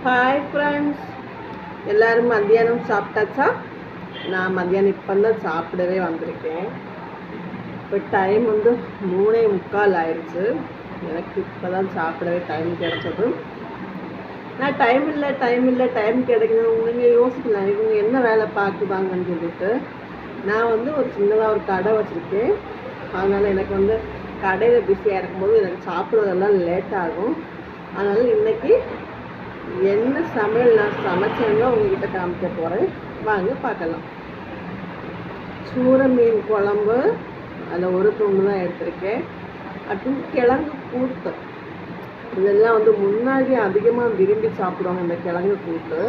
Hi friends, எல்லோரும் மத்தியானம் சாப்பிட்டாச்சா? நான் மத்தியானம் இப்போ தான் சாப்பிடவே வந்திருக்கேன். இப்போ டைம் வந்து 3:45 ஆயிடுச்சு. எனக்கு இப்போ தான் சாப்பிடவே டைம் கிடச்சது. நான் டைம் கிடைக்கணும். நீங்கள் யோசிக்கலாம், இவங்க என்ன வேலை பார்க்குவாங்கன்னு சொல்லிட்டு. நான் வந்து ஒரு சின்னதாக ஒரு கடை வச்சுருக்கேன். அதனால் எனக்கு வந்து கடையில் பிஸியாக இருக்கும்போது எனக்கு சாப்பிட்றதெல்லாம் லேட் ஆகும். அதனால் இன்றைக்கி என்ன சமையல் நான் சமைச்சேன்னா உங்ககிட்ட காமிக்க போகிறேன். வாங்க பார்க்கலாம். சூரை மீன் குழம்பு, அதில் ஒரு துண்டு தான் எடுத்திருக்கேன். அடுத்து கிழங்கு கூட்டு. இதெல்லாம் வந்து முன்னாடி அதிகமாக விரும்பி சாப்பிடுவாங்க இந்த கிழங்கு கூட்டு.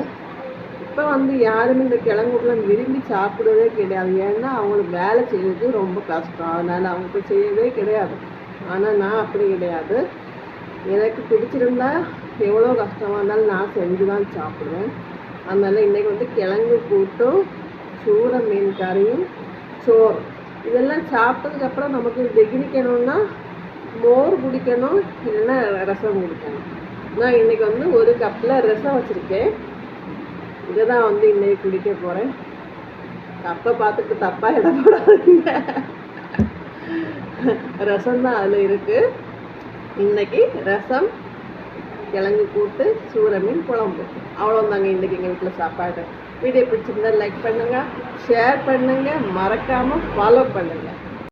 இப்போ வந்து யாருமே இந்த கிழங்கு கூட்டுலாம் விரும்பி சாப்பிடவே கிடையாது. ஏன்னா அவங்களுக்கு வேலை செய்யறது ரொம்ப கஷ்டம். அதனால் அவங்களுக்கு செய்யவே கிடையாது. ஆனால் நான் அப்படி கிடையாது. எனக்கு பிடிச்சிருந்தா எவ்வளோ கஷ்டமாக இருந்தாலும் நான் செஞ்சு தான் சாப்பிடுவேன். அதனால் இன்றைக்கி வந்து கிழங்கு கூட்டும் சூரை மீன் கறியும் சோறு இதெல்லாம் சாப்பிட்டதுக்கப்புறம் நமக்கு திகிரிக்கணும்னா மோர் குடிக்கணும், இல்லைன்னா ரசம் குடிக்கணும். நான் இன்றைக்கி வந்து ஒரு கப்பில் ரசம் வச்சுருக்கேன். இதை தான் வந்து இன்றைக்கி குடிக்க போகிறேன். கப்பை பார்த்துட்டு தப்பாக இட போடாதீங்க. ரசம் தான் அதில் இருக்குது. இன்றைக்கி ரசம், கிழங்கு கூட்டு, சூரை மீன் குழம்பு, அவ்வளோதாங்க இன்றைக்கி எங்கள் வீட்டில் சாப்பாடு. வீடியோ பிடிச்சிருந்தா லைக் பண்ணுங்கள், ஷேர் பண்ணுங்கள், மறக்காமல் ஃபாலோ பண்ணுங்கள்.